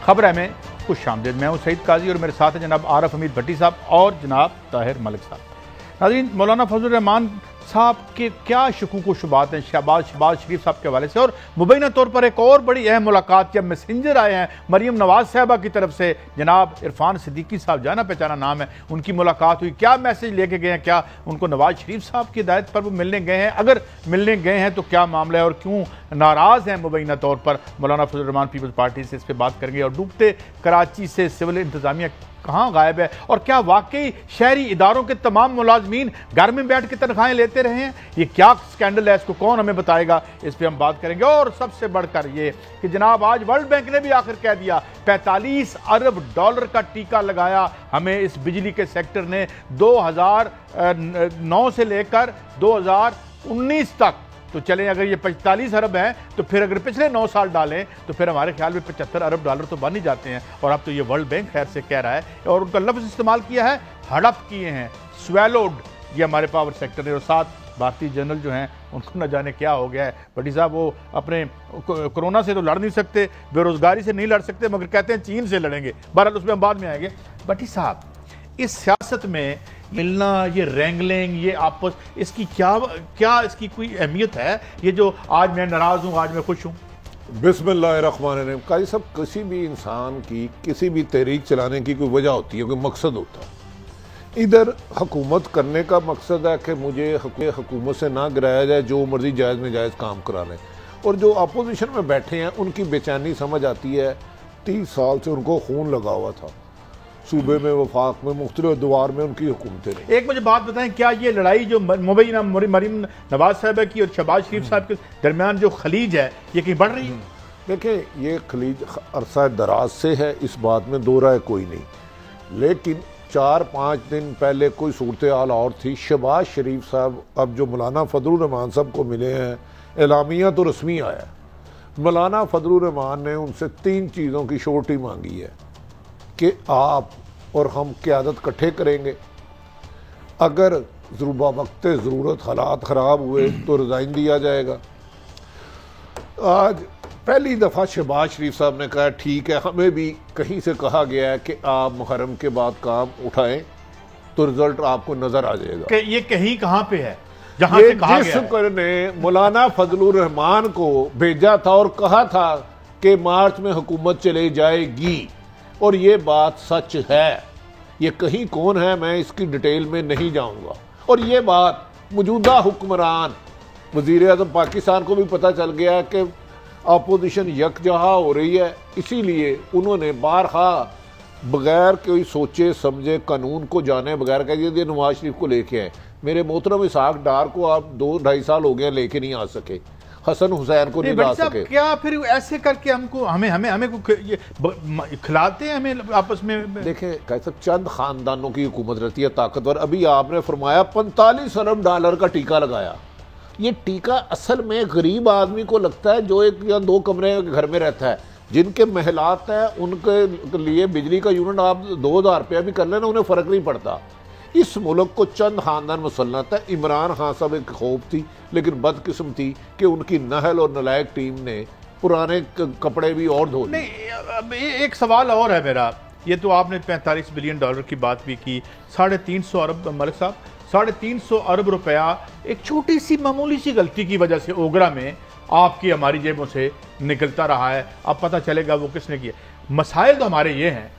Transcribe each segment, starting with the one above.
खबर है में खुश आमदीद। मैं हूँ सईद काजी और मेरे साथ हैं जनाब आरफ हमीद भट्टी साहब और जनाब ताहिर मलिक साहब। नाज़रीन, मौलाना फजलुर रहमान साहब के क्या शकूक व शुबात हैं शहबाज शरीफ साहब के हवाले से, और मुबैना तौर पर एक और बड़ी अहम मुलाकात जब मैसेंजर आए हैं मरीम नवाज साहबा की तरफ से, जनाब इरफान सिद्दीकी साहब, जाना पहचाना नाम है, उनकी मुलाकात हुई। क्या मैसेज लेके गए हैं, क्या उनको नवाज शरीफ साहब की हिदायत पर वो मिलने गए हैं? अगर मिलने गए हैं तो क्या मामला है और क्यों नाराज़ हैं मुबैना तौर पर मौलाना फजलुर रहमान पीपल्स पार्टी से? इस पर बात करेंगे। और डूबते कराची से सिविल इंतजामिया कहाँ गायब है, और क्या वाकई शहरी इदारों के तमाम मुलाजमीन घर में बैठ के तनख्वाहें लेते रहे हैं? ये क्या स्कैंडल है, इसको कौन हमें बताएगा? इस पर हम बात करेंगे। और सबसे बढ़कर ये कि जनाब आज वर्ल्ड बैंक ने भी आखिर कह दिया 45 अरब डॉलर का टीका लगाया हमें इस बिजली के सेक्टर ने 2009 से लेकर 2019 तक। तो चलें, अगर ये 45 अरब हैं तो फिर अगर पिछले 9 साल डालें तो फिर हमारे ख्याल में 75 अरब डॉलर तो बन ही जाते हैं। और अब तो ये वर्ल्ड बैंक खैर से कह रहा है, और उनका लफ्ज़ इस्तेमाल किया है, हड़प किए हैं, स्वेलोड ये हमारे पावर सेक्टर ने। और साथ भारतीय जनरल जो हैं उनको न जाने क्या हो गया है। भट्टी साहब, वो अपने कोरोना से तो लड़ नहीं सकते, बेरोजगारी से नहीं लड़ सकते, मगर कहते हैं चीन से लड़ेंगे। बहरहाल उसमें हम बाद में आएंगे। भट्टी साहब, इस सियासत में मिलना, ये रैंगलिंग, ये आपस, इसकी क्या इसकी कोई अहमियत है? ये जो आज मैं नाराज़ हूँ, आज मैं खुश हूँ। बिस्मिल्लाहिर्रहमानिर्रहीम। काजी साहब, किसी भी इंसान की किसी भी तहरीक चलाने की कोई वजह होती है, कोई मकसद होता है। इधर हुकूमत करने का मकसद है कि मुझे हुकूमत से ना गिराया जाए, जो मर्जी जायज़ में जायज़ काम करा लें। और जो अपोजिशन में बैठे हैं उनकी बेचैनी समझ आती है। 30 साल से उनको खून लगा हुआ था, सूबे में, वफाक में, मुख्तलिफ द्वार में उनकी हुकूमतें रही। एक मुझे बात बताएं, क्या ये लड़ाई जो मुबैना मरीम नवाज साहब की और शहबाज शरीफ साहब के दरमियान जो खलीज है, ये कहीं बढ़ रही है? देखिए, ये खलीज अरसा दराज से है, इस बात में दो राय कोई नहीं। लेकिन 4-5 दिन पहले कोई सूरत हाल और थी। शहबाज शरीफ साहब अब जो मौलाना फजलुर रहमान साहब को मिले हैं, एलामिया तो रस्मी आया, मौलाना फजलुर रहमान ने उनसे 3 चीज़ों की श्योरिटी मांगी है कि आप और हम क़यादत इकट्ठे करेंगे, अगर वक्त ज़रूरत हालात ख़राब हुए तो रिज़ाइन दिया जाएगा। आज पहली दफ़ा शहबाज शरीफ साहब ने कहा ठीक है, हमें भी कहीं से कहा गया है कि आप मुहर्रम के बाद काम उठाएं तो रिजल्ट आपको नज़र आ जाएगा। ये कहीं कहाँ पे है जहाँ से कहा गया है? ने मौलाना फजलुर रहमान को भेजा था और कहा था कि मार्च में हुकूमत चले जाएगी, और ये बात सच है। ये कहीं कौन है, मैं इसकी डिटेल में नहीं जाऊंगा। और ये बात मौजूदा हुक्मरान वज़ीर आज़म पाकिस्तान को भी पता चल गया कि अपोजिशन यकजहा हो रही है, इसीलिए उन्होंने बारहा बगैर कोई सोचे समझे, कानून को जाने बगैर कह दिया नवाज शरीफ को लेके आए। मेरे मोहतरम इसहाक डार को आप 2-2.5 साल हो गए लेके नहीं आ सके, हसन हुसैन को नहीं ला सके। क्या फिर ऐसे करके हमको हमें खिलाते हैं हमें आपस में? देखें कैसे चंद खानदानों की हुकूमत रहती है ताकतवर। अभी आपने फरमाया 45 अरब डॉलर का टीका लगाया। ये टीका असल में गरीब आदमी को लगता है जो 1 या 2 कमरे घर में रहता है, जिनके महलात हैं, उनके लिए बिजली का यूनिट आप 2000 रुपया भी कर लेना, उन्हें फ़र्क नहीं पड़ता। इस मुल्क को चंद खानदान मुसल्लत है। इमरान खान साहब एक खौफ थी, लेकिन बदकिस्म थी कि उनकी नहल और नलायक टीम ने पुराने कपड़े भी और धो दिए। नहीं, एक सवाल और है मेरा। ये तो आपने 45 बिलियन डॉलर की बात भी की, 350 अरब, मलिक साहब 350 अरब रुपया एक छोटी सी मामूली सी गलती की वजह से ओगरा में आपकी हमारी जेबों से निकलता रहा है। अब पता चलेगा वो किसने किया। मसाइल तो हमारे ये हैं,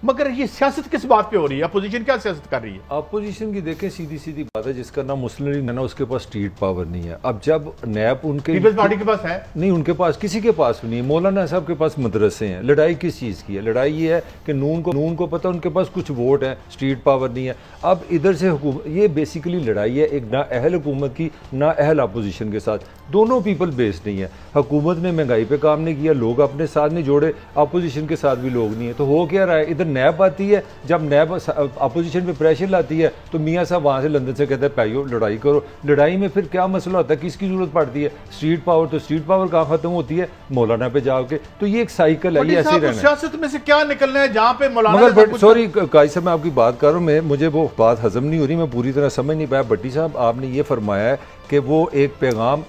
मगर ये सियासत किस बात पे हो रही है? अपोजिशन क्या सियासत कर रही है? अपोजिशन की देखें, सीधी सीधी बात है, जिसका नाम मुस्लिम लीग है ना, उसके पास स्ट्रीट पावर नहीं है। अब जब नैब उनके पीपल्स पार्टी के पास है, नहीं, उनके पास किसी के पास भी नहीं है। मौलाना साहब के पास मदरसे हैं। लड़ाई किस चीज़ की है? लड़ाई ये है कि नून को पता उनके पास कुछ वोट है, स्ट्रीट पावर नहीं है। अब इधर से हुकूमत, ये बेसिकली लड़ाई है एक ना अहल हुकूमत की ना अहल अपोजिशन के साथ, दोनों पीपल बेस्ड नहीं है। हुकूमत ने महंगाई पे काम नहीं किया, लोग अपने साथ नहीं जोड़े, अपोजिशन के साथ भी लोग नहीं है। तो हो क्या रहा है, इधर नैब आती है, जब नैब अपोजिशन पे प्रेशर लाती है तो मियाँ साहब वहाँ से लंदन से कहते हैं पाइयो लड़ाई करो। लड़ाई में फिर क्या मसला होता है, किसकी जरूरत पड़ती है? Street power. तो स्ट्रीट पावर कहाँ खत्म होती है? मौलाना पे जाके। तो ये एक साइकिल है, ये ऐसे रहना है। सियासत में से क्या निकलना है जहाँ पे मौलाना, मगर सॉरी काजी साहब, मैं आपकी बात कर रहा हूँ, मुझे वो बात हजम नहीं हो रही, मैं पूरी तरह समझ नहीं पाया। भट्टी साहब, आपने ये फरमाया है कि वो एक पैगाम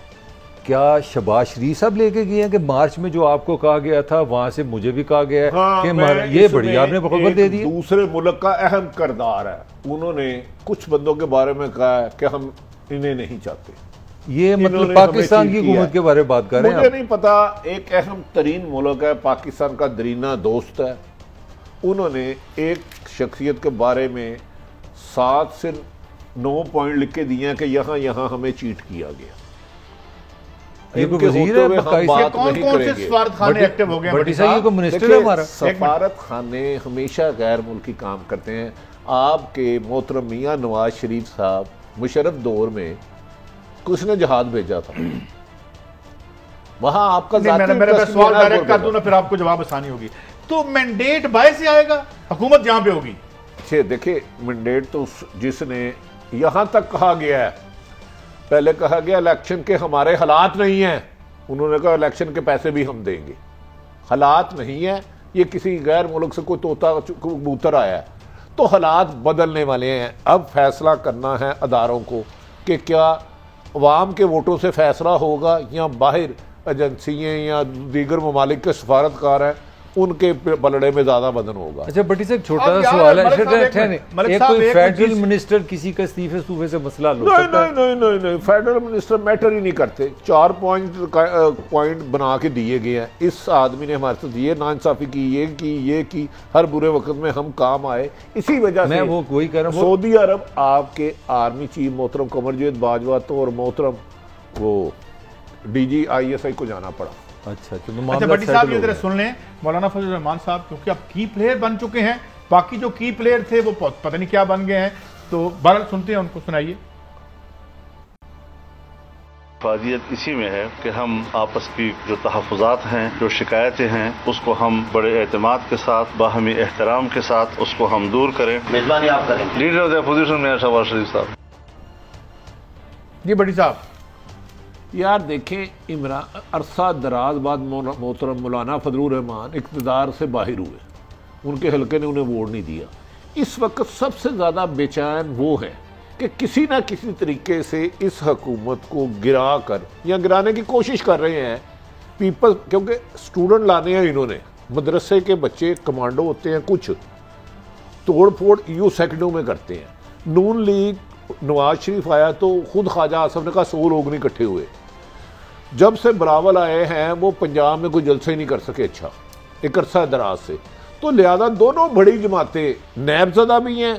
क्या शहबाज शरीफ साहब लेके गए हैं कि मार्च में जो आपको कहा गया था वहां से मुझे भी कहा गया है कि ये बड़ी आपने खबर दे दी। दूसरे मुल्क का अहम किरदार है, उन्होंने कुछ बंदों के बारे में कहा है कि हम इन्हें नहीं चाहते। ये मतलब पाकिस्तान की हुकूमत के बारे में बात कर रहे हैं। मुझे नहीं पता, एक अहम तरीन मुल्क है, पाकिस्तान का दरीना दोस्त है, उन्होंने एक शख्सियत के बारे में 7 से 9 पॉइंट लिख के दिए हैं कि यहाँ यहाँ हमें चीट किया गया। ये कोई वजीर है, कौन-कौन से सफारत खाने एक्टिव हो गए? बटी साहब, ये कोई मिनिस्टर है हमारा। सफारत खाने हमेशा गैर मुल्की काम करते हैं। आपके मोहतरम मियां नवाज शरीफ साहब मुशर्रफ दौर में किसने जहाज भेजा था? वहां आपका मेरा सवाल डायरेक्ट कर दूं ना, फिर आपको जवाब आसानी होगी। तो मैंडेट बाहर से आएगा, हुकूमत जहां पे होगी। देखिए, मैंडेट तो जिसने यहां तक कहा गया है, पहले कहा गया इलेक्शन के हमारे हालात नहीं हैं, उन्होंने कहा इलेक्शन के पैसे भी हम देंगे। हालात नहीं है, ये किसी गैर मुल्क से कोई तोता कबूतर आया है, तो हालात बदलने वाले हैं। अब फैसला करना है अदारों को कि क्या अवाम के वोटों से फैसला होगा या बाहर एजेंसियाँ या दीगर ममालिक के सफारतकार हैं उनके पलड़े में ज्यादा वजन होगा। अच्छा बटी से एक छोटा सा सवाल है, एक कोई फेडरल मिनिस्टर किसी का इस्तीफे से मसला लो सकता है? नहीं, फेडरल मिनिस्टर मैटर ही नहीं करते। 4 पॉइंट बना के दिए गए हैं। इस आदमी ने हमारे साथ ये नाइंसाफी की, ये की, हर बुरे वक्त में हम काम आए। इसी वजह से मैं वो कोई कह रहा हूं, सऊदी अरब आपके आर्मी चीफ मोहतरम कमरजावेद बाजवा तो और मोहतरम वो DG ISI को जाना पड़ा। अच्छा बटी साहब, ये जरा सुन लें मौलाना फजल रहमान साहब, क्योंकि अब की प्लेयर बन चुके हैं, बाकी जो की प्लेयर थे वो पता नहीं क्या बन गए हैं। तो बहरहाल सुनते हैं, उनको सुनाइए। फाजियत इसी में है कि हम आपस की जो तहफ़्फ़ुज़ात हैं, जो शिकायतें हैं, उसको हम बड़े एतमाद के साथ, बाहमी एहतराम के साथ उसको हम दूर करें। मेजबानी आप करें। लीडर ऑफ द अपोजिशन में शहबाज शरीफ साहब। जी बटी साहब, यार देखें, इमरान अरसा दराज बाद मोहतरम मौलाना फजलुर रहमान इक़्तिदार से बाहर हुए, उनके हल्के ने उन्हें वोट नहीं दिया। इस वक्त सबसे ज़्यादा बेचैन वो है कि किसी ना किसी तरीके से इस हुकूमत को गिरा कर या गिराने की कोशिश कर रहे हैं पीपल, क्योंकि स्टूडेंट लाने हैं इन्होंने। मदरसे के बच्चे कमांडो होते हैं, कुछ तोड़ फोड़ EU सेकंडों में करते हैं। नून लीग नवाज शरीफ आया तो खुद ख्वाजा आसफ ने कहा 100 लोग नहीं इकट्ठे हुए। जब से बिलावल आए हैं वो पंजाब में कोई जलसे नहीं कर सके अच्छा एक अरसा दराज से। तो लिहाजा दोनों बड़ी जमातें नैबज़दा भी हैं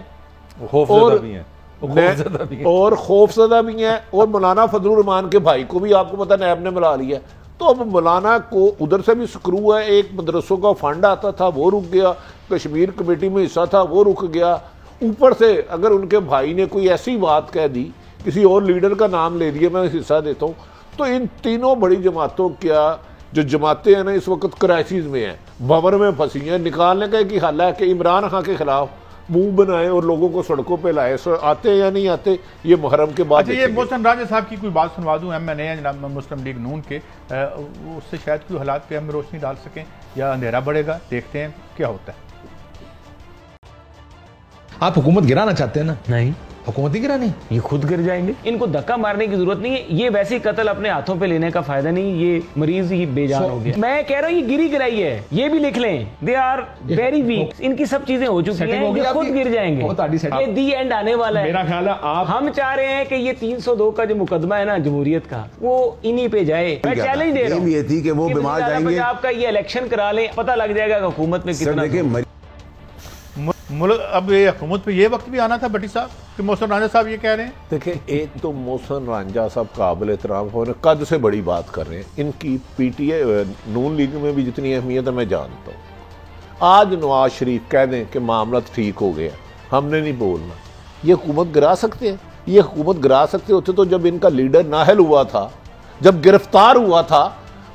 और खौफज़दा भी हैं, और मौलाना फजलुर रहमान के भाई को भी आपको पता नैब ने मिला लिया। तो अब मौलाना को उधर से भी स्क्रू है। एक मदरसों का फंड आता था वो रुक गया, कश्मीर कमेटी में हिस्सा था वो रुक गया। ऊपर से अगर उनके भाई ने कोई ऐसी बात कह दी, किसी और लीडर का नाम ले दिया मैं हिस्सा देता हूँ, तो इन तीनों बड़ी जमातों क्या जो जमातें हैं ना इस वक्त क्राइसिस में हैं, भंवर में फंसी हैं। निकालने का एक हाल है कि इमरान खान के खिलाफ मुंह बनाए और लोगों को सड़कों पे लाए। आते हैं या नहीं आते, ये मुहर्रम के बाद। अच्छा, ये मोहसिन राजा साहब की कोई बात सुनवा दूं, MNA है जनाब मुस्लिम लीग नून के, उससे शायद कोई हालात पे हम रोशनी डाल सकें या अंधेरा बढ़ेगा। देखते हैं क्या होता है। आप हुकूमत गिराना चाहते हैं ना? नहीं, हुकूमत ही गिरानी, ये खुद गिर जाएंगे। इनको धक्का मारने की जरूरत नहीं है। ये वैसे ही कत्ल अपने हाथों पे लेने का फायदा नहीं, ये मरीज ही बेजान हो गया। मैं कह रहा हूँ ये गिरी गिराई है, ये भी लिख लें। दे आर वेरी वीक, इनकी सब चीजें हो चुकी हैं, ये खुद गिर जाएंगे। ये दी एंड आने वाला है। मेरा ख्याल है हम चाह रहे हैं कि ये 302 का जो मुकदमा है ना जमहूरियत का, वो इन्हीं पे जाए। मैं चैलेंज दे रहा हूँ ये थी कि वो बीमार जाएंगे। आपका ये इलेक्शन करा लें, पता लग जाएगा हुकूमत में कितना। अब ये हुकूमत पे ये वक्त भी आना था बटी साहब कि मोहसिन राजा साहब ये कह रहे हैं। देखिए, एक तो मोहसिन राजा साहब काबिल एहतराम हो रहे, कद से बड़ी बात कर रहे हैं। इनकी PTI नून लीग में भी जितनी अहमियत है मैं जानता हूँ। आज नवाज शरीफ कह दें कि मामला ठीक हो गया, हमने नहीं बोलना, ये हुकूमत गिरा सकते हैं। ये हुकूमत गिरा सकते होते तो जब इनका लीडर नाहल हुआ था, जब गिरफ्तार हुआ था,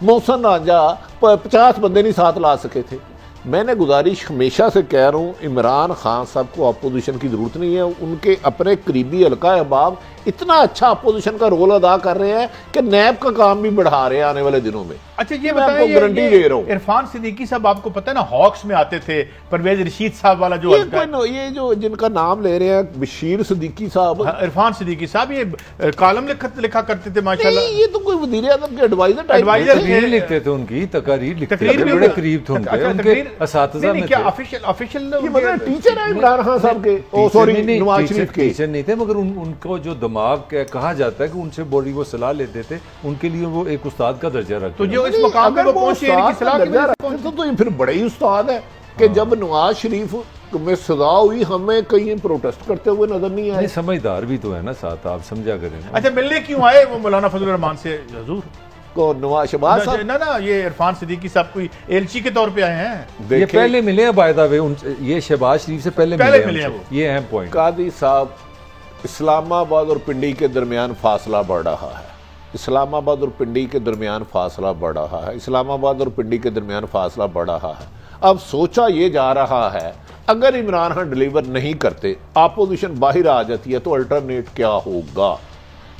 मोहसिन राजा 50 बंदे नहीं साथ ला सके थे। मैंने गुजारिश हमेशा से कह रहा हूँ, इमरान खान साहब को अपोजिशन की ज़रूरत नहीं है। उनके अपने करीबी हल्का अहबाब इतना अच्छा अपोजिशन का रोल अदा कर रहे हैं कि नैब का काम भी बढ़ा रहे हैं आने वाले दिनों में। अच्छा ये मैं आपको बताइए, गारंटी दे रहा हूं। इरफान सिद्दीकी साहब आपको पता है ना, हॉक्स में आते थे, परवेज रशीद साहब वाला जो ये जो जिनका नाम ले रहे हैं बशीर सिद्दीकी साहब, इरफान सिद्दीकी साहब, ये कॉलम लिखा करते थे माशाल्लाह। ये तो कोई वजीर आज़म के एडवाइजर तकरीर लिखते थे, उनकी तकरीर लिखते थे, बड़े करीब थे उनके असातिज़ा में थे। ऑफिशियल टीचर है इमरान खान साहब के, ओ सॉरी नवाज शरीफ के टीचर नहीं थे, मगर उनको जो दिमाग कहा जाता है कि उनसे बड़ी वो सलाह लेते थे, उनके लिए वो एक उस्ताद का दर्जा रखते। तो जो इस मकाम पे वो पहुंचे, इनकी सलाह की वजह से पहुंचे। तो ये फिर बड़े ही उस्ताद है कि जब नवाज शरीफ में सजा हुई हमें कहीं प्रोटेस्ट करते हुए नजर नहीं आए। समझदार भी तो है ना साथ, आप समझा करें। अच्छा मिलने क्यों आए वो मौलाना फजलुर रहमान से हुजूर को? नवाज शहबाज साहब ना ये इरफान सिद्दीकी साहब कोई एलची के तौर पे आए हैं। ये पहले मिले हैं बाय द वे, ये शहबाज शरीफ से पहले मिले हैं वो। ये अहम पॉइंट। कादी साहब, इस्लामाबाद और पिंडी के दरमियान फासला बढ़ रहा है, इस्लामाबाद और पिंडी के दरमियान फासला बढ़ रहा है, इस्लामाबाद और पिंडी के दरमियान फासला बढ़ रहा है। अब सोचा ये जा रहा है अगर इमरान खान डिलीवर नहीं करते, अपोजिशन बाहर आ जाती है, तो अल्टरनेट क्या होगा?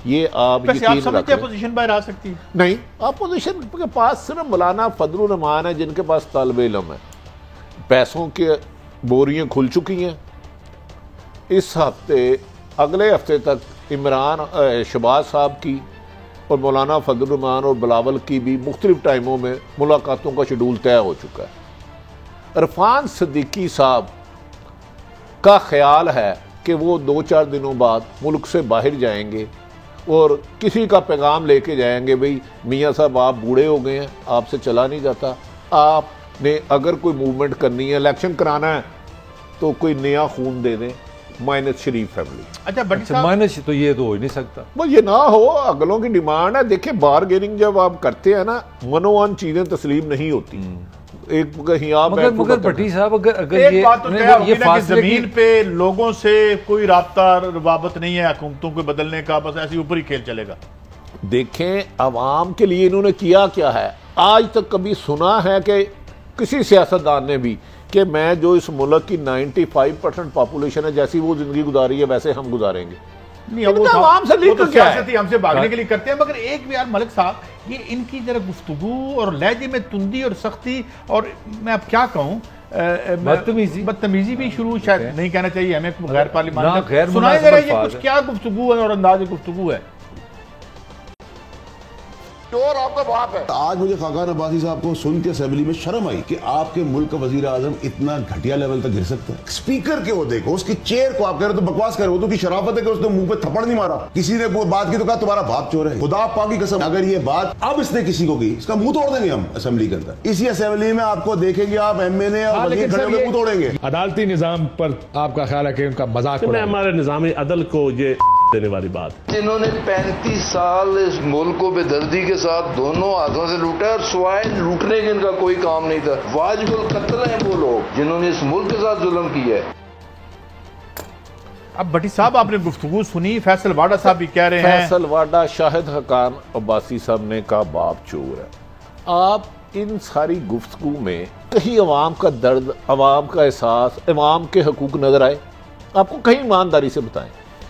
ये आप समझते हैं अपोजिशन बाहर आ सकती है? नहीं, अपोजिशन के पास सिर्फ मौलाना फजलुर रहमान है जिनके पास तालिब इल्म है, पैसों के बोरियां खुल चुकी हैं। इस हफ्ते अगले हफ्ते तक इमरान शहबाज साहब की और मौलाना फजलुर रहमान और बिलावल की भी मुख्तलिफ टाइमों में मुलाकातों का शेड्यूल तय हो चुका है। इरफान सिद्दीकी साहब का ख्याल है कि वो 2-4 दिनों बाद मुल्क से बाहर जाएंगे और किसी का पैगाम लेके जाएंगे, भाई मियाँ साहब आप बूढ़े हो गए हैं, आपसे चला नहीं जाता, आपने अगर कोई मूवमेंट करनी है, इलेक्शन कराना है, तो कोई नया खून दे दें, माइनस शरीफ फैमिली। अच्छा माइनस तो ये तो हो ही नहीं सकता, वो ये ना हो, अगलों की डिमांड है। देखिए बारगेनिंग जब आप करते हैं ना, मनोवान चीजें तस्लीम नहीं होती। एक कहीं आप मगर भट्टी साहब अगर एक बात तो ये जमीन पे लोगों से कोई राब्ता रवाबत नहीं है, हुकूमतों को बदलने का, बस ऐसे ऊपर ही खेल चलेगा। देखें अवाम के लिए इन्होंने किया क्या है। आज तक कभी सुना है कि किसी सियासतदान ने भी कि मैं जो इस मुल्क की 95% पॉपुलेशन है, जैसी वो जिंदगी गुजारी है वैसे हम गुजारेंगे? नहीं, वो आवाम से लिंक क्या है? हमसे भागने के लिए करते हैं। मगर एक भी यार मलिक साहब, ये इनकी जरा गुफ्तगू और लहजे में तुंदी और सख्ती, और मैं अब क्या कहूँ, बदतमीजी भी शुरू शायद नहीं कहना चाहिए हमें, गैर पार्लियामेंट सुनाई दे रहा है। ये कुछ क्या गुफ्तगू है और अंदाज गुफ्तगू है? चोर आपका बाप है। आज मुझे खाकान अब्बासी साहब को सुन के असेंबली में शर्म आई कि आपके मुल्क का वजीर आजम इतना घटिया लेवल तक गिर सकता है। स्पीकर के वो देखो, उसकी चेयर को आप कह रहे हो तो बकवास कर रहे हो, तो की शराफत है कि उसने मुंह पे थप्पड़ नहीं मारा। किसी ने वो बात की तो कहा तुम्हारा बाप चोर है। खुदा पाक की कसम, अगर ये बात अब इसने किसी को की, इसका मुंह तोड़ देंगे हम असेंबली के अंदर। इसी असेंबली में आपको देखेंगे, आप एमएनए और वजीर खड़े होकर मुंह तोड़ेंगे। अदालती निजाम पर आपका ख्याल है कि उनका मजाक उड़ाया? हमारे निजामी अदल को ये देने वाली बात, जिन्होंने 35 साल इस मुल्क को बेदर्दी के साथ दोनों हाथों से लूटा और सिवाय लूटने के इनका कोई काम नहीं था। वाजिबुल कत्ल हैं वो लोग जिन्होंने इस मुल्क के साथ जुल्म किया है। अब भट्टी साहब आपने गुफ्तगू सुनी, फैसल वाडा साहब भी कह रहे हैं, फैसल वाडा शाहिद खाकान अब्बासी साहब ने कहा बाप चोर है। आप इन सारी गुफ्तगू में कहीं अवाम का दर्द, अवाम का एहसास, अवाम के हकूक नजर आए? आपको कहीं ईमानदारी से बताएं,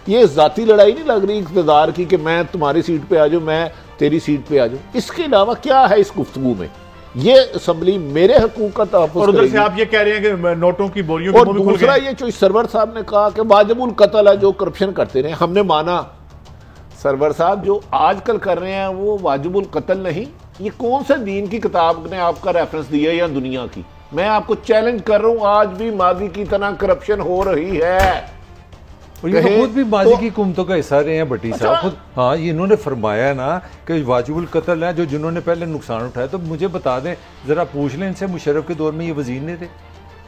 ये जाती लड़ाई नहीं लग रही इक़्तिदार की कि मैं तुम्हारी सीट पे आ जाऊं, मैं तेरी सीट पे आ जाऊं। इसके अलावा क्या है इस गुफ्तगू में? ये असेंबली मेरे हकूक का तहफ़्फ़ुज़ और उधर से आप ये कह रहे हैं कि नोटों की बोरियों और दूसरा ये जो सरवर साहब ने कहा कि वाजिबुल कत्ल है, जो करप्शन करते रहे, हमने माना। सरवर साहब जो आजकल कर रहे हैं वो वाजिबुल कत्ल नहीं। ये कौन से दीन की किताब ने आपका रेफरेंस दिया या दुनिया की? मैं आपको चैलेंज कर रहा हूं, आज भी मादी की तरह करप्शन हो रही है। ये तो खुद भी माजी की हुकूमतों का हिस्सा रहे हैं भट्टी साहब खुद। हाँ, ये इन्होंने फरमाया ना कि वाजिबुल कत्ल है, जो जिन्होंने पहले नुकसान उठाया। तो मुझे बता दें, जरा पूछ लें इनसे, मुशर्रफ के दौर में ये वजीर नहीं थे,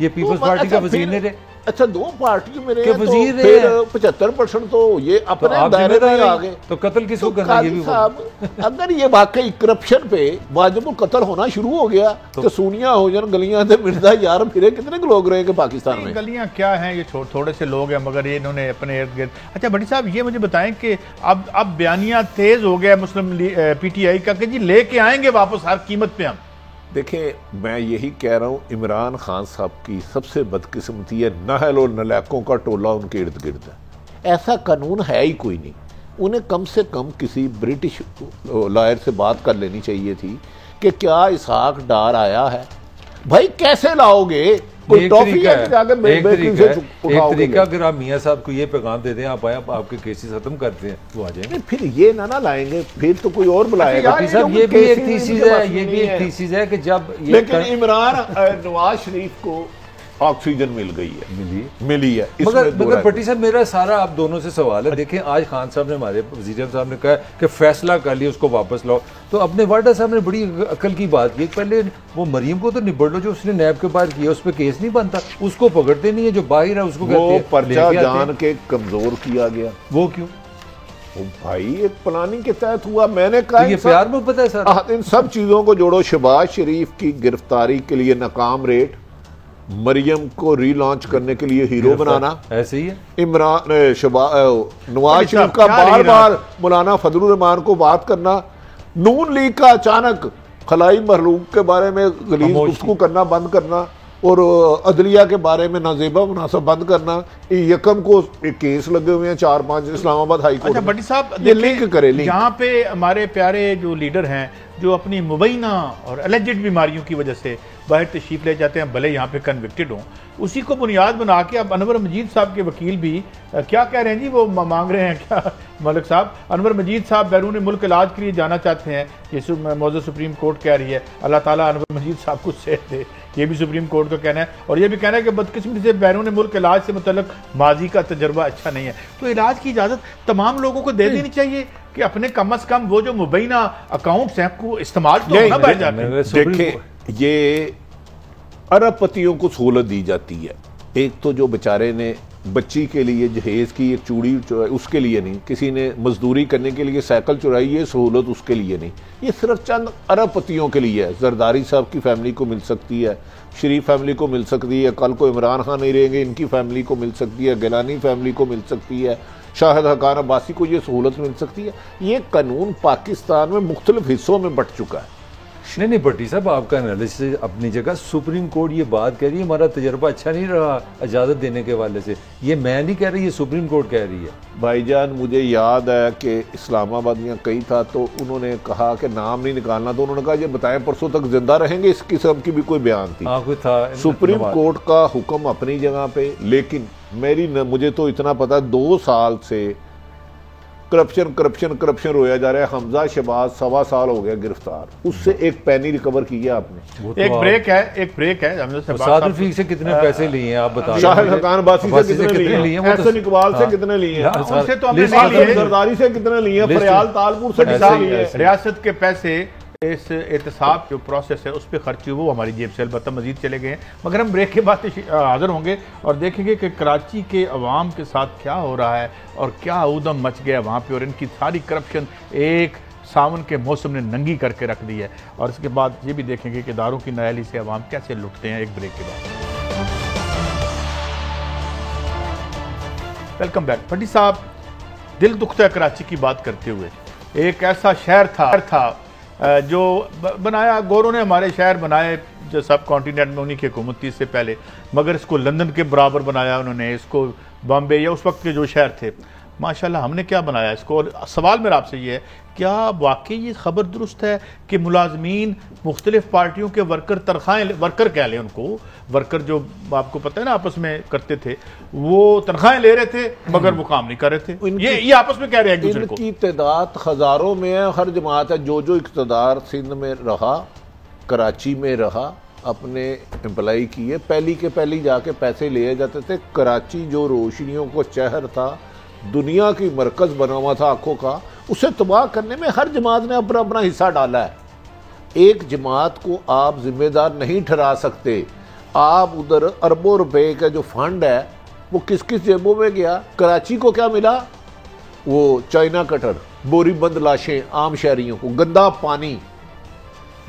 ये पीपल्स पार्टी का वजीर नहीं थे। अच्छा, दो पार्टियों में रहे वजीर तो फिर 75% तो ये अपने दायरे में आ गए। तो कत्ल किसको करना? ये भी साहब, अगर ये वाकई करप्शन पे वाजिबुल कत्ल होना शुरू हो गया तो सोनिया हो जान गलियां से मिर्जा यार फिरे कितने लोग रहेंगे पाकिस्तान में? गलियां क्या हैं, ये थोड़े से लोग हैं, मगर ये इन्होंने अपने इर्द गिर्द। अच्छा भट्टी साहब, ये मुझे बताएं कि अब बयानिया तेज हो गया मुस्लिम PTI का कि जी लेके आएंगे वापस हर कीमत पे हम। देखिए, मैं यही कह रहा हूँ, इमरान खान साहब की सबसे बदकिस्मती है नाहल और नलायकों का टोला उनके इर्द गिर्द है। ऐसा कानून है ही कोई नहीं। उन्हें कम से कम किसी ब्रिटिश लॉयर से बात कर लेनी चाहिए थी कि क्या इसहाक डार आया है। भाई कैसे लाओगे? कोई टॉफी है एक तरीका अगर आप मियाँ साहब को ये पैगाम दे दें आप आए आपके केसेस खत्म करते हैं वो आ जाएंगे। फिर ये ना लाएंगे, फिर तो कोई और बुलाएगा। ये भी एक थीसिस है, ये भी एक थीसिस है कि जब लेकिन इमरान नवाज शरीफ को ऑक्सीजन मिल गई है, मिली है। मगर भट्टी साहब मेरा सारा आप दोनों से सवाल है, देखें आज खान साहब ने हमारे वज़ीर साहब ने कहा कि फैसला कर लिया उसको वापस लाओ, तो अपने वाडा साहब ने बड़ी अकल की बात की, पहले वो मरीम को तो निबड़ लो जो उसने नैब के बाहर किया, उस पर केस नहीं बनता, उसको पकड़ते नहीं है, जो बाहर है उसको वो पर्चा जान के कमजोर किया गया। वो क्यों? भाई एक प्लानिंग के तहत हुआ। मैंने कहा ये प्यार में पता है सर, इन सब चीजों को जोड़ो। शहबाज शरीफ की गिरफ्तारी के लिए नाकाम रेट, मरियम को रीलॉन्च करने के लिए हीरो बनाना, ऐसे ही है। इमरान नवाज शरीफ का बार बार मौलाना फजलुर रहमान को बात करना, नून लीग का अचानक खलाई महलूक के बारे में गलीज गुफ्तगू करना बंद करना, और अदलिया के बारे में नाजेबा मुनासब बंद करना। यकम को एक केस लगे हुए हैं 4-5 इस्लामाबाद हाई कोर्ट। अच्छा भट्टी साहब, ये लिंक करे लिंक। यहाँ पे हमारे प्यारे जो लीडर हैं जो अपनी मुबैना और एलिजेड बीमारियों की वजह से बाहर तशरीफ ले जाते हैं, भले यहाँ पे कन्विक्टेड हों, उसी को बुनियाद बना के अब अनवर मजीद साहब के वकील भी क्या कह रहे हैं जी, वो मांग रहे हैं क्या मलिक साहब, अनवर मजीद साहब बैरून मुल्क इलाज के लिए जाना चाहते हैं, ये मौजूद सुप्रीम कोर्ट कह रही है। अल्लाह ताला अनवर मजीद साहब को सेहत दे, ये भी सुप्रीम कोर्ट का कहना है। और ये भी कहना है कि बदकिस्मती से बैरून मुल्क इलाज से मुतल्लिक माजी का तजर्बा अच्छा नहीं है, तो इलाज की इजाज़त तमाम लोगों को दे देनी चाहिए कि अपने कम अज़ कम वो जो मुबैना अकाउंट्स हैं को इस्तेमाल तो ना बैठ जाते हैं। देखिए ये अरबपतियों को सहूलत दी जाती है। एक तो जो बेचारे ने बच्ची के लिए जहेज की एक चूड़ी चुराई, उसके लिए नहीं, किसी ने मजदूरी करने के लिए साइकिल चुराई, ये सहूलत उसके लिए नहीं, ये सिर्फ चंद अरबपतियों के लिए है। जरदारी साहब की फैमिली को मिल सकती है, शरीफ फैमिली को मिल सकती है, कल को इमरान खान नहीं रहेंगे इनकी फैमिली को मिल सकती है, गिलानी फैमिली को मिल सकती है, शाहिद हकान अब्बासी को ये सहूलत मिल सकती है। ये कानून पाकिस्तान में मुख्तलिफ हिस्सों में बंट चुका है। नहीं भट्टी साहब आपका एनालिसिस अपनी जगह, सुप्रीम कोर्ट ये बात कह रही है हमारा तजर्बा अच्छा नहीं रहा इजाज़त देने के वाले से, ये मैं नहीं कह रही, ये सुप्रीम कोर्ट कह रही है। भाईजान मुझे याद है कि इस्लामाबाद यहाँ कहीं था तो उन्होंने कहा कि नाम नहीं निकालना, तो उन्होंने कहा ये बताएं परसों तक जिंदा रहेंगे, इस किस्म की भी कोई बयान थी। कोई था सुप्रीम कोर्ट का हुक्म अपनी जगह पे, लेकिन मुझे तो इतना पता 2 साल से करप्शन रोया जा रहा है। हमजा शहबाज 1.25 साल हो गया गिरफ्तार, उससे एक पैनी रिकवर की है आपने। एक ब्रेक है सादुल फीक से कितने पैसे लिए हैं आप बता, शाहिद हकान अब्बासी से कितने लिए, एहसन इकबाल से कितने लिए, उनसे तो हमने नहीं लिए, जरदारी से कितने लिए, फरियाल तालपुर से कितने लिए। रियासत के पैसे इस एहतसाब जो प्रोसेस है उस पर खर्च हुए वो हमारी जेब से अलबत्ता मजीद चले गए हैं। मगर हम ब्रेक के बाद हाजिर होंगे और देखेंगे कि कराची के अवाम के साथ क्या हो रहा है और क्या ऊधम मच गया वहाँ पे, और इनकी सारी करप्शन एक सावन के मौसम ने नंगी करके रख दी है। और इसके बाद ये भी देखेंगे कि दारों की नायली से अवाम कैसे लुटते हैं। एक ब्रेक के बाद वेलकम बैक। भट्टी साहब, दिल दुखता है कराची की बात करते हुए। एक ऐसा शहर था जो बनाया गोरों ने, हमारे शहर बनाए जो सब कॉन्टिनेंट में उन्हीं की हुकूमत थी इससे पहले, मगर इसको लंदन के बराबर बनाया उन्होंने, इसको बॉम्बे या उस वक्त के जो शहर थे। माशाल्लाह हमने क्या बनाया इसको। और सवाल मेरा आपसे ये है, क्या वाकई ये खबर दुरुस्त है कि मुलाजमीन मुख्तलिफ पार्टियों के वर्कर कह लें उनको, वर्कर जो आपको पता है ना आपस में करते थे, वो तनख्वाहें ले रहे थे मगर वो काम नहीं कर रहे थे। ये आपस में कह रहे हैं एक दूसरे को। इनकी तादाद हजारों में है, हर जमात है। जो इक़्तिदार सिंध में रहा, कराची में रहा, अपने एम्प्लॉय किए, पहली के पहली जाके पैसे लिए जाते थे। कराची जो रोशनियों को शहर था, दुनिया की मरकज बना हुआ था आंखों का, उसे तबाह करने में हर जमात ने अपना अपना हिस्सा डाला है। एक जमात को आप जिम्मेदार नहीं ठहरा सकते। आप उधर अरबों रुपए का जो फंड है वो किस किस जेबों में गया। कराची को क्या मिला? वो चाइना कटर, बोरीबंद लाशें आम शहरियों को, गंदा पानी,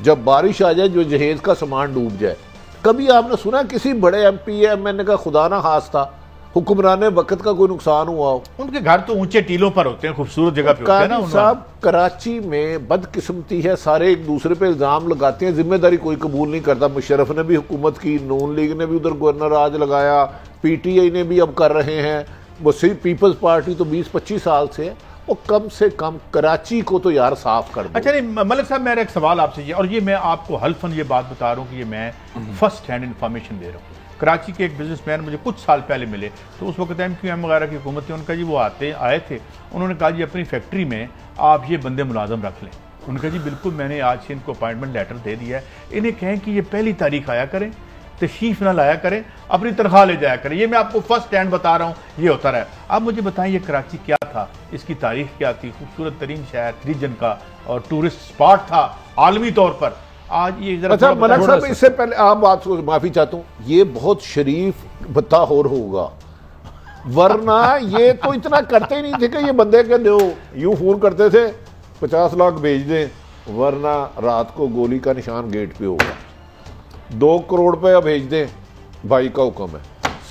जब बारिश आ जाए जो जहेज का सामान डूब जाए। कभी आपने सुना किसी बड़े MP या MN का खुदा ना खास्ता हुक्मरान वक्त का कोई नुकसान हुआ हो? उनके घर तो ऊंचे टीलों पर होते हैं, खूबसूरत जगह पे होते हैं ना। साहब, कराची में बदकिस्मती है, सारे एक दूसरे पे इल्जाम लगाते हैं, जिम्मेदारी कोई कबूल नहीं करता। मुशर्रफ ने भी हुकूमत की, नून लीग ने भी उधर गवर्नर राज लगाया, PTI ने भी अब कर रहे हैं, वो सिर्फ पीपल्स पार्टी तो 20-25 साल से है। वो कम से कम कराची को तो यार साफ कर दो। अच्छा नहीं मलिक साहब, मेरा एक सवाल आपसे ये, और ये मैं आपको हल्फन ये बात बता रहा हूँ कि ये मैं फर्स्ट हैंड इन्फॉर्मेशन दे रहा हूँ। कराची के एक बिजनेसमैन मुझे कुछ साल पहले मिले, तो उस वक्त MQM वगैरह की हुकूमत थी, उनका जी वो आए थे, उन्होंने कहा जी अपनी फैक्ट्री में आप ये बंदे मुलाजम रख लें। उनका जी बिल्कुल, मैंने आज से इनको अपॉइंटमेंट लेटर दे दिया है, इन्हें कहें कि ये पहली तारीख आया करें, तशरीफ ना लाया करें, अपनी तनख्वाह ले जाया करें। ये मैं आपको फर्स्ट हैंड बता रहा हूँ, ये होता रहा। आप मुझे बताएं ये कराची क्या था, इसकी तारीख क्या थी? खूबसूरत तरीन शहर रीजन का और टूरिस्ट स्पॉट था आलमी तौर पर। आज ये अच्छा मलिक साहब, इससे पहले आप बात को माफी चाहता हूँ, ये बहुत शरीफ बत्ताहोर होगा, वरना ये तो इतना करते ही नहीं थे कि ये बंदे के दो यूं फोन करते थे 50 लाख भेज दें, वरना रात को गोली का निशान गेट पे होगा, 2 करोड़ रुपया भेज दें, भाई का हुक्म है,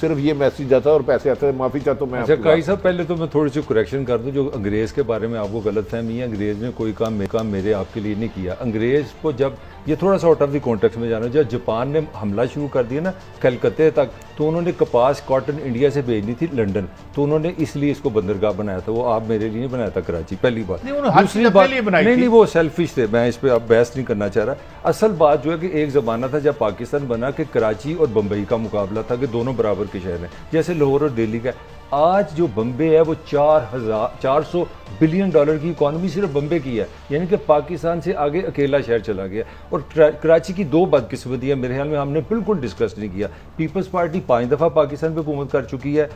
सिर्फ ये मैसेज आता है और पैसे आते हैं। माफी चाहता हूँ मैं। अच्छा काई साहब, पहले तो मैं थोड़ी सी करेक्शन कर दूं, जो अंग्रेज़ के बारे में आपको गलतफहमी है, अंग्रेज़ ने कोई काम मेरे आपके लिए नहीं किया। अंग्रेज़ को जब ये थोड़ा सा आउट ऑफ द कॉन्टेक्स्ट में जाना, जब जापान ने हमला शुरू कर दिया ना कलकत्ते तक, तो उन्होंने कपास कॉटन इंडिया से भेजनी थी लंदन, तो उन्होंने इसलिए इसको बंदरगाह बनाया था। वो आप मेरे लिए नहीं बनाया था कराची, पहली बात। दूसरी बात, नहीं वो सेल्फिश थे, मैं इस पर अब बहस नहीं करना चाह रहा। असल बात जो है कि एक ज़माना था जब पाकिस्तान बना कि कराची और बम्बई का मुकाबला था कि दोनों बराबर के शहर हैं, जैसे लाहौर और दिल्ली का। आज जो बम्बे है वो 400 बिलियन डॉलर की इकॉनमी सिर्फ बम्बे की है, यानी कि पाकिस्तान से आगे अकेला शहर चला गया। और कराची की 2 बदकिस्मती है मेरे ख्याल में, हमने बिल्कुल डिस्कस नहीं किया। पीपल्स पार्टी 5 दफ़ा पाकिस्तान पे हुकूमत कर चुकी है।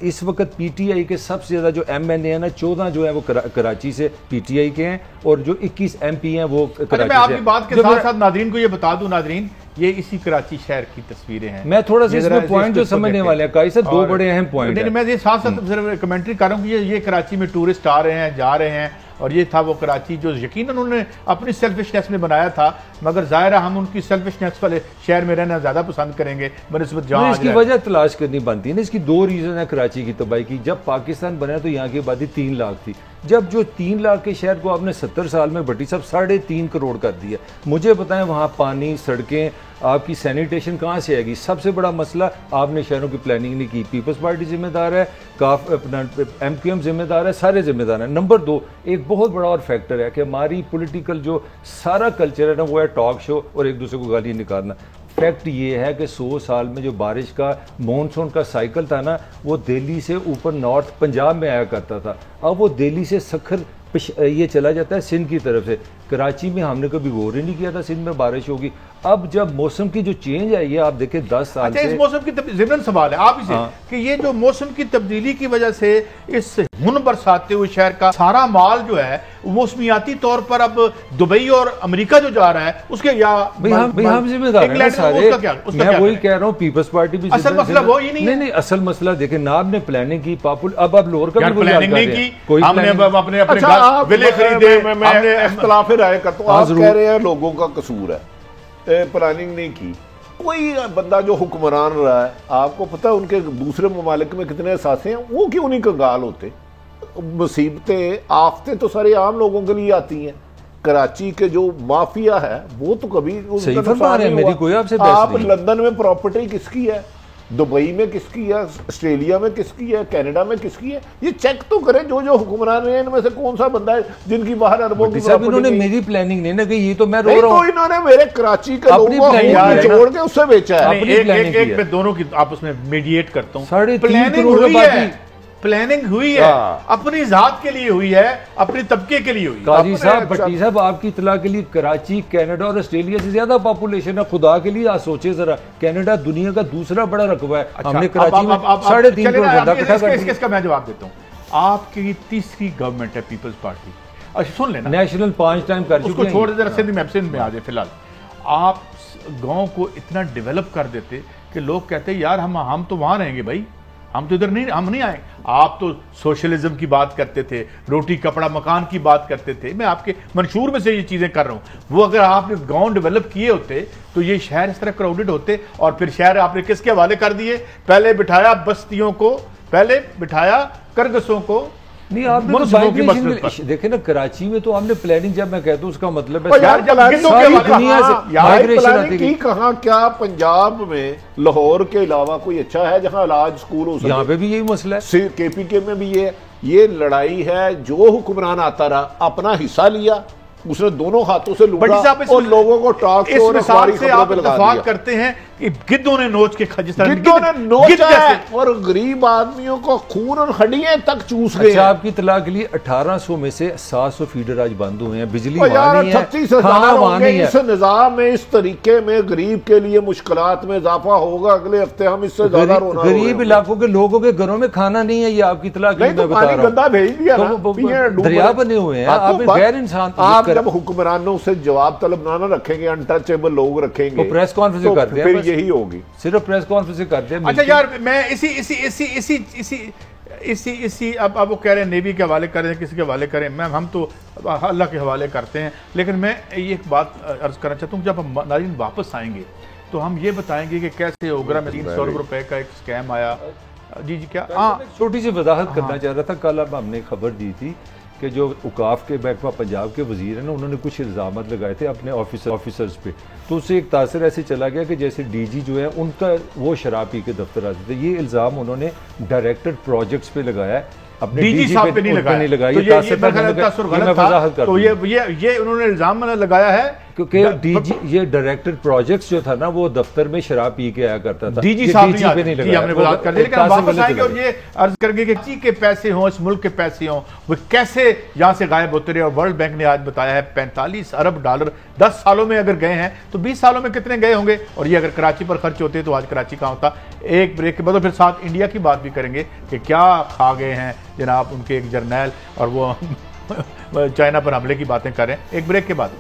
इस वक्त PTI के सबसे ज़्यादा जो MNA है ना, 14 जो है वो कराची से PTI के हैं, और जो 21 MP हैं वो कराची से। मैं आपकी बात के साथ साथ नादरीन को ये बता दूं, नादरीन ये इसी कराची शहर की तस्वीरें हैं। मैं थोड़ा सा इसमें पॉइंट जो समझने वाले हैं, काई साहब 2 बड़े अहम पॉइंट हैं। मैं ये साथ साथ कमेंट्री कर रहा हूँ कि ये कराची में टूरिस्ट आ रहे हैं, जा रहे हैं, और ये था वो कराची जो यकीनन उन्होंने अपनी सेल्फिशनेस में बनाया था, मगर ज़ाहिर है हम उनकी सेल्फिशनेस वाले शहर में रहना ज़्यादा पसंद करेंगे बनस्बत जहाँ। इसकी वजह तलाश करनी बनती है ना, इसकी 2 रीज़न है कराची की तबाही की। जब पाकिस्तान बना तो यहाँ की आबादी 3 लाख थी, जब जो 3 लाख के शहर को आपने 70 साल में भट्टी साहब 3.5 करोड़ कर दिया। मुझे बताएं वहाँ पानी, सड़कें, आपकी सैनिटेशन कहाँ से आएगी? सबसे बड़ा मसला, आपने शहरों की प्लानिंग नहीं की। पीपल्स पार्टी जिम्मेदार है, अपना MQM जिम्मेदार है, सारे जिम्मेदार हैं। नंबर 2, एक बहुत बड़ा और फैक्टर है कि हमारी पॉलिटिकल जो सारा कल्चर है ना, वो है टॉक शो और एक दूसरे को गाली निकालना। फैक्ट ये है कि 100 साल में जो बारिश का मानसून का साइकिल था ना, वो दिल्ली से ऊपर नॉर्थ पंजाब में आया करता था, अब वो दिल्ली से सखर ये चला जाता है सिंध की तरफ से। कराची में हमने कभी गौर ही नहीं किया था सिंध में बारिश होगी। अब जब मौसम की जो चेंज आई है, आप देखें 10 साल से। इस मौसम की ज़िमन सवाल है आप इसे कि ये जो मौसम की तब्दीली की वजह से इस हुन बरसाते हुए शहर का सारा माल जो है मौसमियाती तौर पर अब दुबई और अमेरिका जो जा रहा है उसके हम जिम्मेदार हैं सारे। मैं वही कह रहा हूँ, पीपल्स पार्टी भी असल मसला वो ही नहीं। असल मसला देखें ना, आपने प्लानिंग की अब लोअर का प्लानिंग नहीं की, कोई हमने अपने विले खरीदे। मैं इख्तिलाफ राय करता हूँ, आप कह रहे हैं लोगों का कसूर है, प्लानिंग नहीं की। कोई बंदा जो हुक्मरान रहा है, आपको पता है उनके दूसरे ममालिक में कितने एहसास हैं, वो क्यों नहीं कंगाल होते? मुसीबतें आफतें तो सारे आम लोगों के लिए आती हैं। कराची के जो माफिया है वो तो कभी मेरी कोई आपसे आप लंदन में प्रॉपर्टी किसकी है, दुबई में किसकी है, ऑस्ट्रेलिया में किसकी है, कनाडा में किसकी है? ये चेक तो करें जो जो हुक्मरान हैं इनमें से कौन सा बंदा है जिनकी बाहर अरबों की प्रॉपर्टी। इन्होंने मेरी प्लानिंग नहीं ना कि ये तो मैं रो रहा हूं, तो इन्होंने मेरे कराची के लोगों को जोड़ के उससे बेचा है। एक मैं दोनों की आपस में मीडिएट करता हूं। 3.5 करोड़ प्लानिंग हुई है, अपनी जात के लिए हुई है, अपने तबके के लिए हुई है। काजी साहब, भट्टी साहब, आपकी इत्तला के लिए कराची कनाडा और ऑस्ट्रेलिया से ज्यादा पॉपुलेशन है। खुदा के लिए आप सोचे जरा, कनाडा दुनिया का दूसरा बड़ा रकबा है। हमने कराची में 3.5 करोड़ बंदा इकट्ठा कर दिया। इसका मैं जवाब देता हूँ। आपकी तीसरी गवर्नमेंट है पीपल्स पार्टी। अच्छा सुन लेना, नेशनल 5 टाइम कर चुके हैं। छोड़ दे जरा, सिंध में आ जाए। फिलहाल आप गाँव को इतना डेवलप कर देते कि लोग कहते यार हम तो वहां रहेंगे भाई, हम तो इधर नहीं, हम नहीं आए। आप तो सोशलिज्म की बात करते थे, रोटी कपड़ा मकान की बात करते थे। मैं आपके मंशूर में से ये चीजें कर रहा हूं। वो अगर आपने गांव डेवलप किए होते तो ये शहर इस तरह क्राउडेड होते। और फिर शहर आपने किसके हवाले कर दिए? पहले बिठाया बस्तियों को, पहले बिठाया करगसों को। नहीं, आपने तो देखे ना कराची में तो आपने प्लानिंग, जब मैं कहता हूँ उसका मतलब है यार दुनिया से कहा क्या पंजाब में लाहौर के अलावा कोई अच्छा है जहाँ इलाज स्कूल हो सके? यहाँ पे भी यही मसला है, KPK में भी ये ये लड़ाई है, जो हुक्मरान आता रहा अपना हिस्सा लिया, उसने दोनों हाथों से लूटा और लोगों को टॉक शो और अखबारी खबरों पे लगा दिया। करते हैं कि गिद्धों ने नोच के गिद्धों ने नोचा है और गरीब आदमियों को खून और हड्डियां तक चूस गए। अच्छा, आपकी इत्तला के लिए 1800 में से 700 फीडर आज बंद हुए हैं, बिजली यार वहां नहीं है, 36,000 होंगे। इस निजाम में, इस तरीके में गरीब के लिए मुश्किलात में इजाफा होगा। अगले हफ्ते हम इससे ज्यादा रोना गरीब इलाकों के लोगों के घरों में खाना नहीं है, ये आपकी इत्तला के लिए मैं बता रहा हूं। गंदा भेज दिया, दरिया बने हुए हैं। आप गैर इंसान, आप जब हुक्मरानों से जवाब तलब ना रखेंगे, अनटचेबल लोग रखेंगे तो प्रेस कॉन्फ्रेंस करते हैं, फिर यही होगी। सिर्फ प्रेस कॉन्फ्रेंस करते हैं। अच्छा यार, मैं इसी अब वो कह रहे हैं नेवी के हवाले करें, किसी के हवाले करें, मैं हम तो अल्लाह के हवाले करते हैं। लेकिन मैं ये एक बात अर्ज करना चाहता हूँ, जब हम नाज़रीन वापस आएंगे तो हम ये बताएंगे कि कैसे ओगरा में 300 अरब रुपए का एक स्कैम आया। जी क्या, हाँ, छोटी सी वजाहत करना चाह रहा था। कल अब हमने खबर दी थी कि जो औकाफ के महकमा पंजाब के वजीर हैं ना, उन्होंने कुछ इल्ज़ामात लगाए थे अपने ऑफिसर्स पे, तो उससे एक तासर ऐसे चला गया कि जैसे डीजी जो है उनका वो शराब पी के दफ्तर आते थे। ये इल्ज़ाम उन्होंने डायरेक्टर प्रोजेक्ट्स पे लगाया है, अपने डीजी साहब पे नहीं लगाया। तो ये उन्होंने इल्ज़ाम लगाया है क्योंकि डीजी, ये डायरेक्टर प्रोजेक्ट्स जो था ना, वो दफ्तर में शराब पी के आया करता था। डीजी साहब पे नहीं लगाया, हमने बात कर दी। लेकिन हम वापस आएंगे और ये अर्ज करेंगे कि जी के पैसे हों, इस मुल्क के पैसे हों, वो कैसे यहां से गायब होते रहे। और वर्ल्ड बैंक ने आज बताया है 45 अरब डॉलर 10 सालों में अगर गए हैं तो 20 सालों में कितने गए होंगे। और ये अगर कराची पर खर्च होते तो आज कराची कहां होता। एक ब्रेक के बाद फिर साथ इंडिया की बात भी करेंगे कि क्या खा गए हैं जनाब उनके एक जर्नैल, और वो चाइना पर हमले की बातें कर रहे हैं। एक ब्रेक के बाद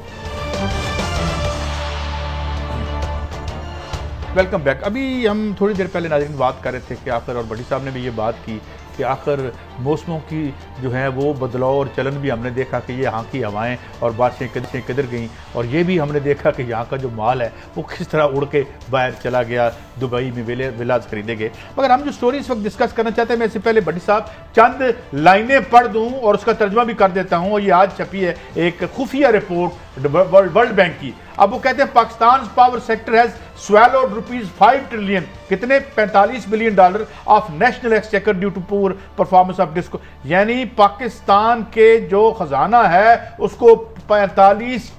वेलकम बैक। अभी हम थोड़ी देर पहले नाज़रीन बात कर रहे थे कि आखिर, और भट्टी साहब ने भी ये बात की कि आखिर मौसमों की जो है वो बदलाव और चलन भी हमने देखा कि ये यहाँ की हवाएं और बारिशें किधर गईं। और ये भी हमने देखा कि यहाँ का जो माल है वो किस तरह उड़ के बाहर चला गया, दुबई में विलाज खरीदे गए। मगर हम जो स्टोरी इस वक्त डिस्कस करना चाहते हैं, मैं इससे पहले भट्टी साहब चंद लाइनें पढ़ दूँ और उसका तर्जमा भी कर देता हूँ। और ये आज छपी है एक खुफिया रिपोर्ट वर्ल्ड बैंक की। अब वो कहते हैं Pakistan power sector has swallowed ₹5 trillion, कितने 45 billion dollar of national exchequer due to poor performance of DISCO. यानी पाकिस्तान के जो खजाना है उसको 45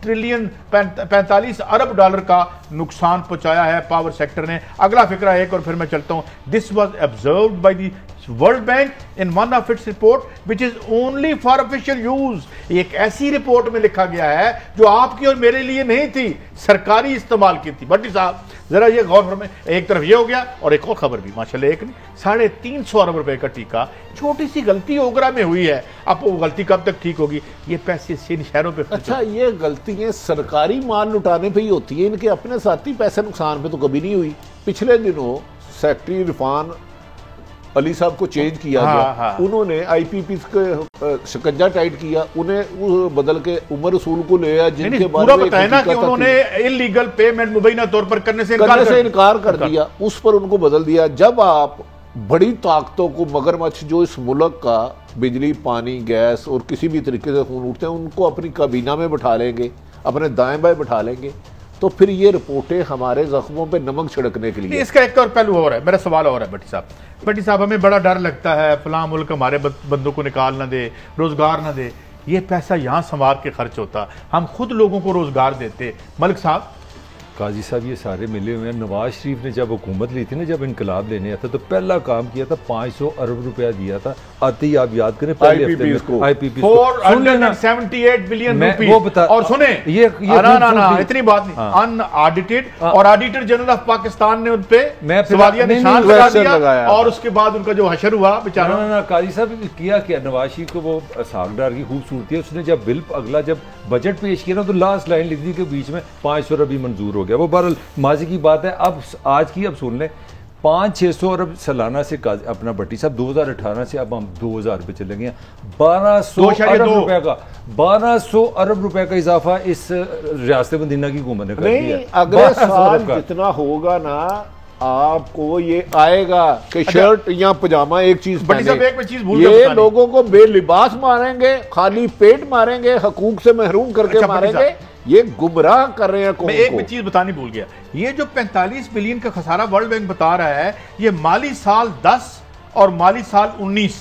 अरब डॉलर का नुकसान पहुंचाया है पावर सेक्टर ने। अगला फिक्रा एक और फिर मैं चलता हूं। This was observed by the world bank in one of its report which is only for official use. एक ऐसी रिपोर्ट में लिखा गया है जो आपकी और मेरे लिए नहीं थी, सरकारी इस्तेमाल की थी। भट्टी साहब जरा ये गौर फरमाएं। एक तरफ ये हो गया और एक और खबर भी माशाल्लाह, एक नहीं 350 अरब रुपए का टीका, छोटी सी गलती ओगरा में हुई है। अब वो गलती कब तक ठीक होगी? ये पैसे इन शहरों पे। अच्छा, ये गलतियां सरकारी माल लुटाने पे ही होती है, इनके अपने साथी पैसे नुकसान पे तो कभी नहीं हुई। पिछले दिनों सेक्रेटरी इरफान अली साहब को चेंज किया गया, उन्होंने आईपीपी के शिकंजा टाइट किया, उन्हें बदल के उमर रसूल को ले आया, जिनके बारे में बताया ना कि उन्होंने इलीगल पेमेंट मुबैना तौर पर करने से इनकार कर दिया, उस पर उनको बदल दिया। जब आप बड़ी ताकतों को, मगरमच्छ जो इस मुल्क का बिजली, पानी, गैस और किसी भी तरीके से खून उठते हैं, उनको अपनी काबीना में बैठा लेंगे, अपने दाएं बाएं बैठा लेंगे, तो फिर ये रिपोर्टें हमारे जख्मों पे नमक छिड़कने के लिए। इसका एक और पहलू हो रहा है, मेरा सवाल हो रहा है भट्टी साहब, हमें बड़ा डर लगता है फलां मुल्क हमारे बंदों को निकाल ना दे, रोजगार ना दे। ये पैसा यहाँ समाज के खर्च होता, हम खुद लोगों को रोजगार देते। मलिक साहब, काजी साहब, ये सारे मिले हुए हैं। नवाज शरीफ ने जब हुकूमत ली थी ना, जब इनकलाब लेने आता तो पहला काम किया था 500 अरब रुपया दिया था। आते ही आप याद करें पहले हफ्ते में IPP 478 बिलियन रुपीस। और सुने ये ना इतनी बात नहीं, अनऑडिटेड, और ऑडिटर जनरल ऑफ पाकिस्तान ने उन पे सवालिया निशान लगा दिया और उसके बाद उनका जो हशर हुआ बेचारा। ना काजी साहब किया क्या, नवाज शरीफ को वो सागदार की खूबसूरती है, उसने जब बिल अगला जब बजट पेश किया ना तो लास्ट लाइन लिख दी के बीच में 500 अरब ही मंजूर हो गया। वो बहरहाल माजी की बात है। अब आज की अब सुन लें, 500-600 अरब सालाना से अपना भट्टी साहब 2018 से अब हम 2000 पे चले गए। 1200 अरब रुपए का 1200 अरब रुपए का इजाफा इस रियासत मदीना की हुकूमत ने कर दिया। अगले साल जितना होगा ना, आपको ये आएगा कि शर्ट या पजामा एक चीज पहने, ये लोगों को बेलिबास मारेंगे, खाली पेट मारेंगे, हकूक से महरूम करके मारेंगे। ये गुमराह कर रहे हैं। मैं एक चीज बतानी भूल गया, ये जो 45 बिलियन का खसारा वर्ल्ड बैंक बता रहा है, ये माली साल 10 और माली साल 19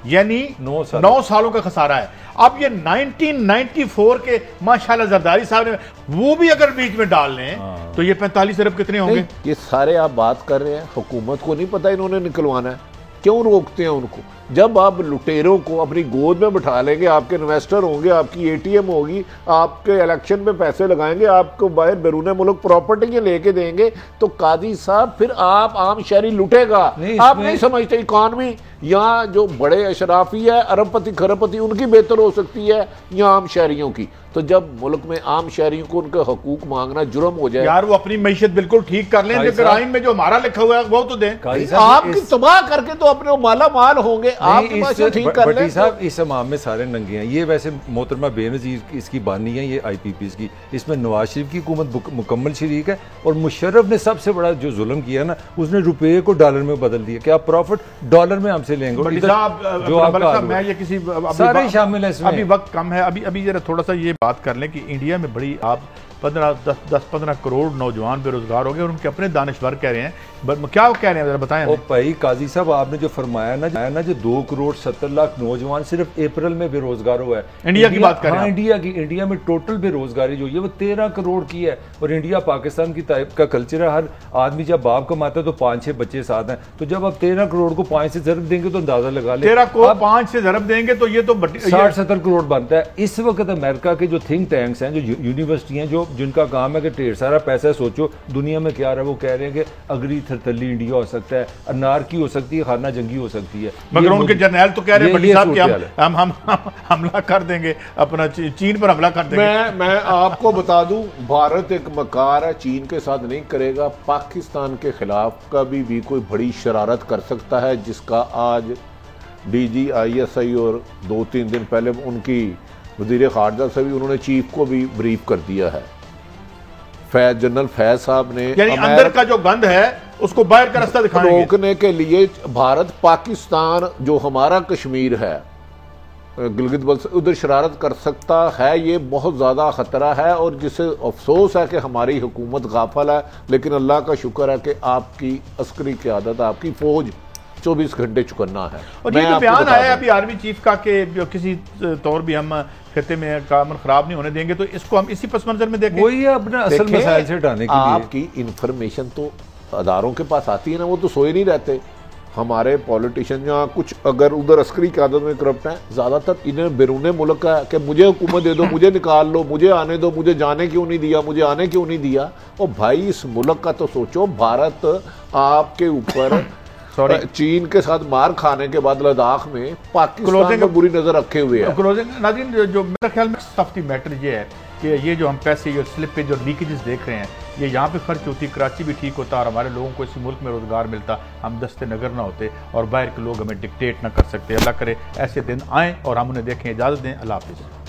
यानी 9 सालों का खसारा है। अब ये 1994 के माशाल्लाह जरदारी साहब ने वो भी अगर बीच में डाल लें तो ये 45 अरब कितने होंगे? ये सारे आप बात कर रहे हैं, हुकूमत को नहीं पता इन्होंने निकलवाना है, क्यों रोकते हैं उनको? जब आप लुटेरों को अपनी गोद में बिठा लेंगे, आपके इन्वेस्टर होंगे, आपकी एटीएम होगी, आपके इलेक्शन में पैसे लगाएंगे, आपको बाहर बैरून मुल्क प्रॉपर्टी लेके देंगे, तो काजी साहब फिर आप आम शहरी लुटेगा। आप नहीं समझते इकॉनमी यहाँ जो बड़े अशराफी है, अरबपति खरबपति, उनकी बेहतर हो सकती है या आम शहरियों की? तो जब मुल्क में आम शहरियों को उनके हकूक मांगना जुर्म हो जाए, यार वो अपनी मैशत बिल्कुल ठीक कर लें, लेकिन आइन में जो हमारा लिखा हुआ है वो तो दें। आपकी तबाह करके तो अपने माला माल होंगे, आप ठीक कर लें। साहब इस इमाम में सारे नंगे हैं। ये वैसे मोहतरमा बेनज़ीर इसकी बानी है, ये IPPs की, इसमें नवाज शरीफ की हुकूमत मुकम्मल शरीक है। और मुशर्रफ ने सबसे बड़ा जो जुल्म किया ना, उसने रुपये को डॉलर में बदल दिया कि आप प्रॉफिट डॉलर में हमसे लेंगे। जो मैं ये किसी सारे शामिल है इसमें। अभी वक्त कम है, अभी जरा थोड़ा सा ये बात कर लें कि इंडिया में बड़ी आप 10-15 करोड़ नौजवान बेरोजगार हो गए और उनके अपने दानिश्वर कह रहे हैं, क्या वो कह रहे हैं जरा बताएं। ओ भाई काजी साहब, आपने जो फरमाया ना जो 2 करोड़ 70 लाख नौजवान सिर्फ अप्रैल में बेरोजगार हुआ है। इंडिया की बात करें। हाँ, इंडिया में टोटल बेरोजगारी जो है वो 13 करोड़ की है। और इंडिया पाकिस्तान की टाइप का कल्चर है, हर आदमी जब बाप कमाता है तो 5-6 बच्चे साथ हैं। तो जब आप 13 करोड़ को 5 से ज़रब देंगे तो अंदाजा लगा ले, 13 को 5 से ज़रब देंगे तो ये तो 60-70 करोड़ बनता है। इस वक्त अमेरिका के जो थिंक टैंक्स हैं, जो यूनिवर्सिटी हैं, जो जिनका काम है कि ढेर सारा पैसा, सोचो दुनिया में क्या रहा है, वो कह रहे हैं कि अगली थरथली इंडिया हो सकता है, अनार की हो सकती है, खाना जंगी हो सकती है। मगर उनके जर्नैल तो कह रहे हैं भट्टी साहब कि हम हमला कर देंगे, अपना चीन पर हमला कर देंगे। मैं आपको बता दूं, भारत एक मकार है, चीन के साथ नहीं करेगा, पाकिस्तान के खिलाफ कभी भी कोई बड़ी शरारत कर सकता है, जिसका आज DG ISI और 2-3 दिन पहले उनकी वज़ीर ख़ारजा से भी उन्होंने चीफ को भी ब्रीफ कर दिया है। जनरल फैज साहब ने यानी अंदर का जो गंद है उसको बाहर का रास्ता दिखाएंगे। रोकने के लिए भारत पाकिस्तान जो हमारा कश्मीर है, गिलगित बल्तिस्तान, उधर शरारत कर सकता है, ये बहुत ज़्यादा ख़तरा है। और जिसे अफसोस है कि हमारी हुकूमत गाफिल है, लेकिन अल्लाह का शुक्र है कि आपकी अस्करी क़यादत, आपकी फ़ौज 24 घंटे चुकन्ना है। और ये जो बयान आया है अभी आर्मी चीफ का कि जो किसी तौर भी हम खत्ते में कामन खराब नहीं होने देंगे, तो इसको हम इसी पस मंजर में देखें। वही है अपने असल मसाइल से हटाने के लिए। आपकी इंफॉर्मेशन तो अदारों के पास आती है ना, वो तो सोए नहीं रहते। हमारे पॉलिटिशियन या कुछ अगर उधर अस्करी क़यादत में करप्ट हैं, ज़्यादातर इन्हें बैरून मुल्क का है कि मुझे हुकूमत दे दो, मुझे निकाल लो, मुझे आने दो, मुझे जाने क्यों नहीं दिया, मुझे आने क्यों नहीं दिया। और भाई इस मुल्क का तो सोचो, भारत आपके ऊपर चीन के साथ मार खाने के बाद लद्दाख में पाकिस्तान को बुरी नजर रखे हुए है। क्लोजिंग नाज़रीन, जो मेरे ख्याल में सख्ती मैटर ये है कि ये जो हम पैसे और स्लिपेज और लीकेजेस देख रहे हैं, ये यहाँ पे खर्च होती, कराची भी ठीक होता और हमारे लोगों को इस मुल्क में रोजगार मिलता, हम दस्ते नगर ना होते और बाहर के लोग हमें डिक्टेट ना कर सकते। अल्लाह करे ऐसे दिन आएँ और हम उन्हें देखें। इजाज़त दें, अल्लाह हाफ़िज़।